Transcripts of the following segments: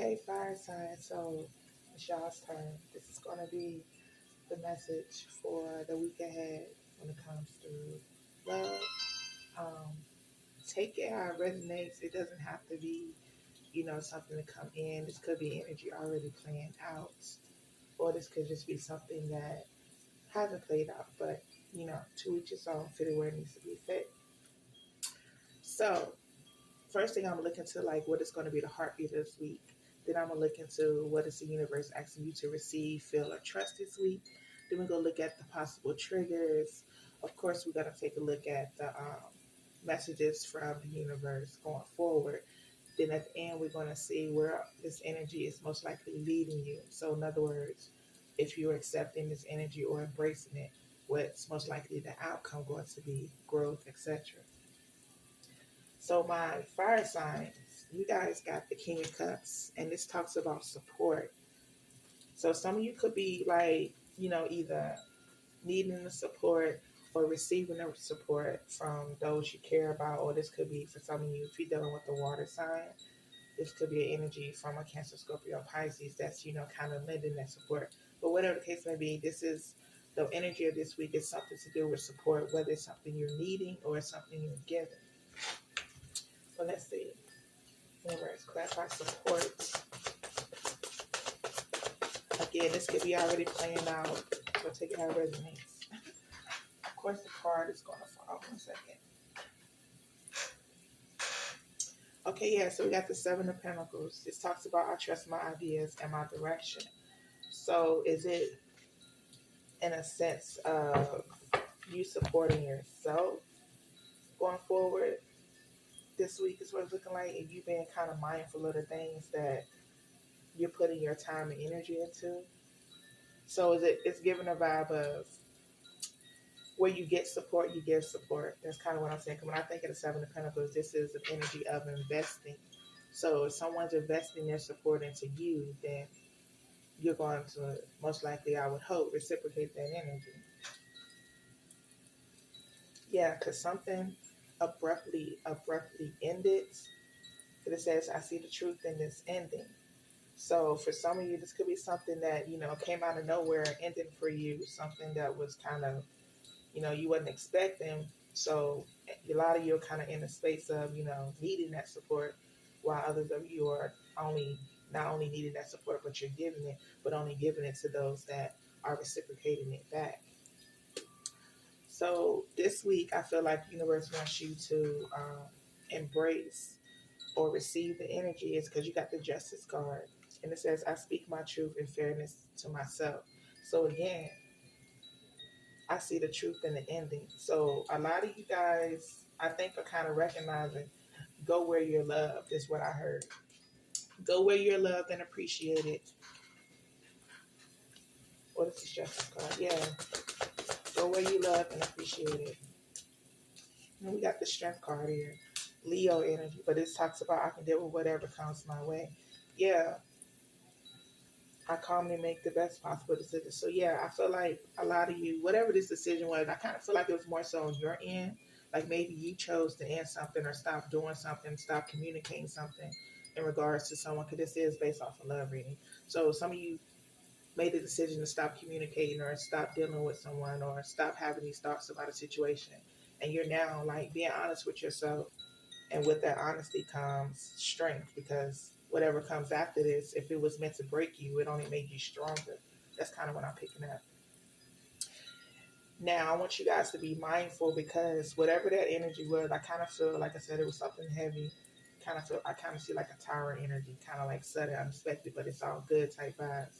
Okay, fire sign. So it's y'all's turn. This is going to be the message for the week ahead when it comes to love. Um, Take it how it resonates. It doesn't have to be, something to come in. This could be energy already planned out, or this could just be something that hasn't played out. But to each its own. Fit it where it needs to be fit. So first thing I'm looking to like what is going to be the heartbeat of this week. Then I'm gonna look into what is the universe asking you to receive, feel, or trust this week. Then we go look at the possible triggers. Of course, we got to take a look at the messages from the universe going forward. Then at the end, we're going to see where this energy is most likely leading you. So, in other words, if you're accepting this energy or embracing it, what's most likely the outcome going to be, growth, etc. So my fire signs, you guys got the King of Cups, and this talks about support. So some of you could be like, either needing the support or receiving the support from those you care about, or this could be for some of you if you're dealing with the water sign. This could be an energy from a Cancer, Scorpio, Pisces that's kind of lending that support. But whatever the case may be, this is the energy of this week is something to do with support, whether it's something you're needing or it's something you're giving. So let's see. Universe, clarify support. Again, this could be already playing out, so take it how it resonates. Of course, the card is going to fall. 1 second. Okay, yeah, so we got the Seven of Pentacles. This talks about I trust my ideas and my direction. So is it in a sense of you supporting yourself going forward? This week is what it's looking like, and you being kind of mindful of the things that you're putting your time and energy into. So it's giving a vibe of where you get support, you give support. That's kind of what I'm saying. When I think of the Seven of Pentacles, this is the energy of investing. So if someone's investing their support into you, then you're going to most likely, I would hope, reciprocate that energy. Yeah, because something abruptly ended. It says, I see the truth in this ending. So for some of you, this could be something that, came out of nowhere, ending for you, something that was kind of, you wasn't expecting. So a lot of you are kind of in a space of, needing that support, while others of you are not only needing that support, but you're giving it, but only giving it to those that are reciprocating it back. So this week, I feel like the universe wants you to embrace or receive the energy is because you got the Justice card. And it says, I speak my truth and fairness to myself. So again, I see the truth in the ending. So a lot of you guys, I think, are kind of recognizing, go where you're loved, is what I heard. Go where you're loved and appreciated. What is this Justice card? Yeah. Go where you love and appreciate it. And we got the Strength card here. Leo energy. But this talks about I can deal with whatever comes my way. Yeah. I calmly make the best possible decision. So yeah, I feel like a lot of you, whatever this decision was, I kind of feel like it was more so on your end. Like maybe you chose to end something or stop doing something, stop communicating something in regards to someone, because this is based off of love reading. So some of you made the decision to stop communicating or stop dealing with someone or stop having these thoughts about a situation. And you're now like being honest with yourself. And with that honesty comes strength, because whatever comes after this, if it was meant to break you, it only made you stronger. That's kind of what I'm picking up. Now, I want you guys to be mindful, because whatever that energy was, I kind of feel, like I said, it was something heavy. I kind of see like a tower energy, kind of like sudden, unexpected, but it's all good type vibes.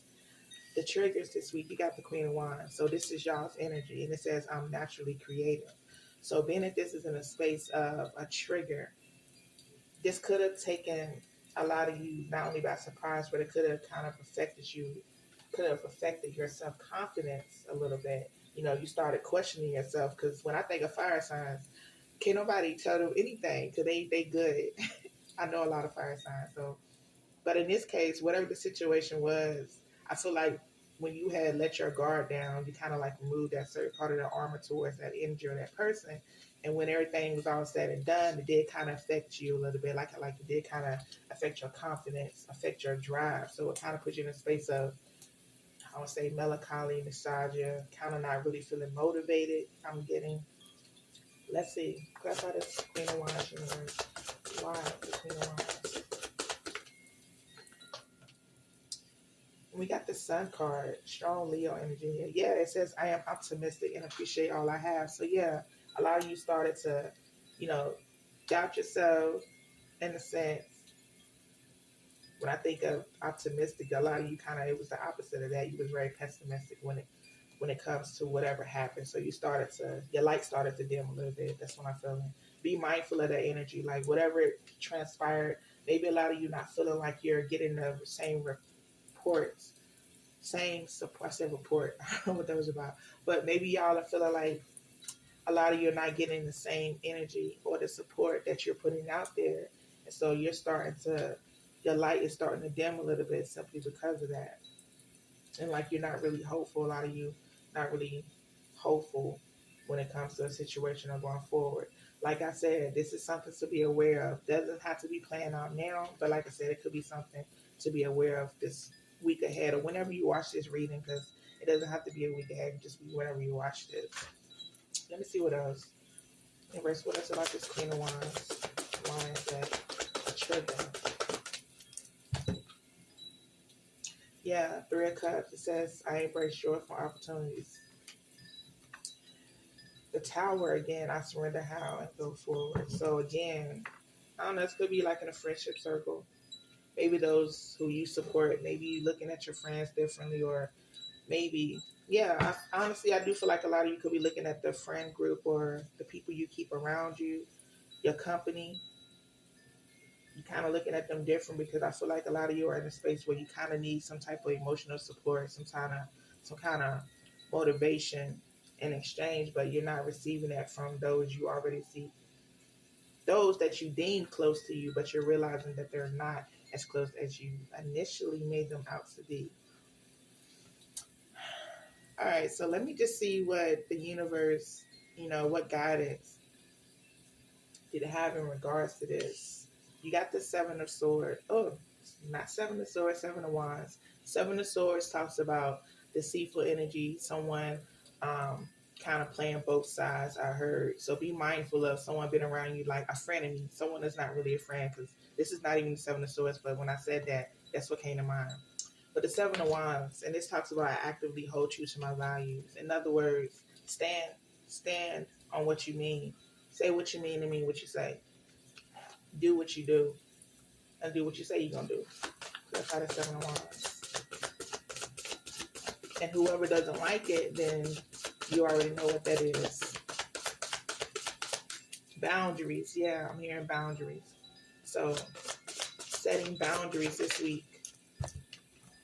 The triggers this week, you got the Queen of Wands. So this is y'all's energy, and it says, I'm naturally creative. So being that this is in a space of a trigger, this could have taken a lot of you not only by surprise, but it could have kind of could have affected your self-confidence a little bit. You started questioning yourself, because when I think of fire signs, can't nobody tell them anything, because they good. I know a lot of fire signs. So, but in this case, whatever the situation was, I feel like when you had let your guard down, you kind of like removed that certain part of the armor towards that energy or that person. And when everything was all said and done, it did kind of affect you a little bit. Like it did kind of affect your confidence, affect your drive. So it kind of put you in a space of, I would say, melancholy, nostalgia, kind of not really feeling motivated. I'm getting, let's see, clarify this Queen of Wands universe. Why the Queen of Wands? We got the Sun card, strong Leo energy here. Yeah, it says, I am optimistic and appreciate all I have. So yeah, a lot of you started to, you know, doubt yourself in a sense. When I think of optimistic, a lot of you kind of, it was the opposite of that. You was very pessimistic when it comes to whatever happened. So you started to, your light started to dim a little bit. That's what I'm feeling. Be mindful of that energy. Like whatever transpired, maybe a lot of you not feeling like you're getting the same reports, same support. I said report. I don't know what that was about. But maybe y'all are feeling like a lot of you are not getting the same energy or the support that you're putting out there. And so you're starting to, your light is starting to dim a little bit simply because of that. And like you're not really hopeful. A lot of you not really hopeful when it comes to a situation or going forward. Like I said, this is something to be aware of. Doesn't have to be playing out now, but like I said, it could be something to be aware of this week ahead or whenever you watch this reading, because it doesn't have to be a week ahead. It just be whenever you watch this. Let me see what else. Embrace what else about this Queen of Wands. Why is that a trigger? Yeah, Three of Cups. It says, I embrace joyful opportunities. The Tower again, I surrender how and go forward. So again, I don't know, this could be like in a friendship circle. Maybe those who you support, maybe you looking at your friends differently, or maybe, yeah, honestly, I do feel like a lot of you could be looking at the friend group or the people you keep around you, your company. You kind of looking at them different because I feel like a lot of you are in a space where you kind of need some type of emotional support, some kind of motivation in exchange, but you're not receiving that from those you already see, those that you deem close to you, but you're realizing that they're not as close as you initially made them out to be. All right, so let me just see what the universe, what guidance did it have in regards to this. You got the Seven of Swords. Oh, not Seven of Swords, Seven of Wands. Seven of Swords talks about deceitful energy, someone kind of playing both sides, I heard. So be mindful of someone being around you like a frenemy, someone that's not really a friend, because this is not even the Seven of Swords, but when I said that, that's what came to mind. But the Seven of Wands, and this talks about I actively hold true to my values. In other words, stand on what you mean. Say what you mean and mean what you say. Do what you do and do what you say you're going to do. That's how the Seven of Wands. And whoever doesn't like it, then you already know what that is. Boundaries. Yeah, I'm hearing boundaries. So, setting boundaries this week.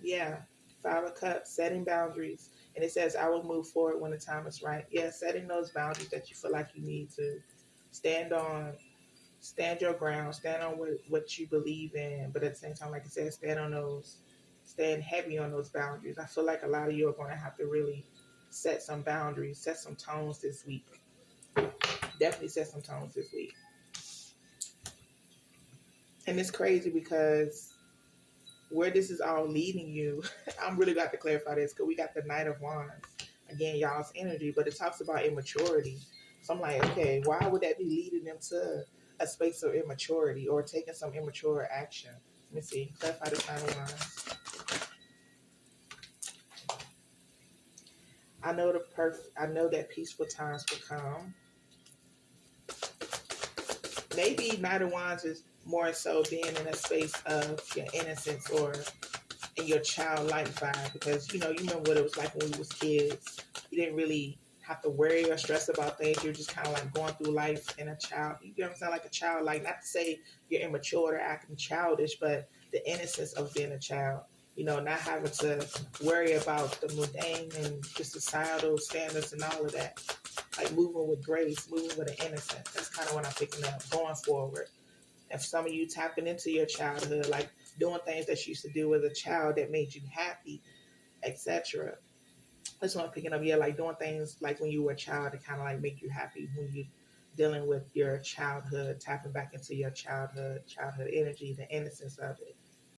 Yeah, Five of Cups, setting boundaries. And it says, I will move forward when the time is right. Yeah, setting those boundaries that you feel like you need to stand on. Stand your ground. Stand on what you believe in. But at the same time, like I said, stand heavy on those boundaries. I feel like a lot of you are going to have to really set some boundaries, set some tones this week. Definitely set some tones this week. And it's crazy because where this is all leading you, I'm really about to clarify this because we got the Knight of Wands. Again, y'all's energy, but it talks about immaturity. So I'm like, okay, why would that be leading them to a space of immaturity or taking some immature action? Let me see. Clarify the Knight of Wands. I know that peaceful times will come. Maybe Knight of Wands is more so being in a space of your innocence or in your childlike vibe, because you remember what it was like when we was kids. You didn't really have to worry or stress about things. You're just kind of like going through life in a child. You know what I'm saying? Like a child. Like, not to say you're immature or acting childish, but the innocence of being a child. Not having to worry about the mundane and just societal standards and all of that. Like moving with grace, moving with an innocence. That's kind of what I'm picking up going forward. If some of you tapping into your childhood, like doing things that you used to do as a child that made you happy, etc. That's what I'm picking up. Yeah, like doing things like when you were a child to kind of like make you happy when you dealing with your childhood, tapping back into your childhood energy, the innocence of it.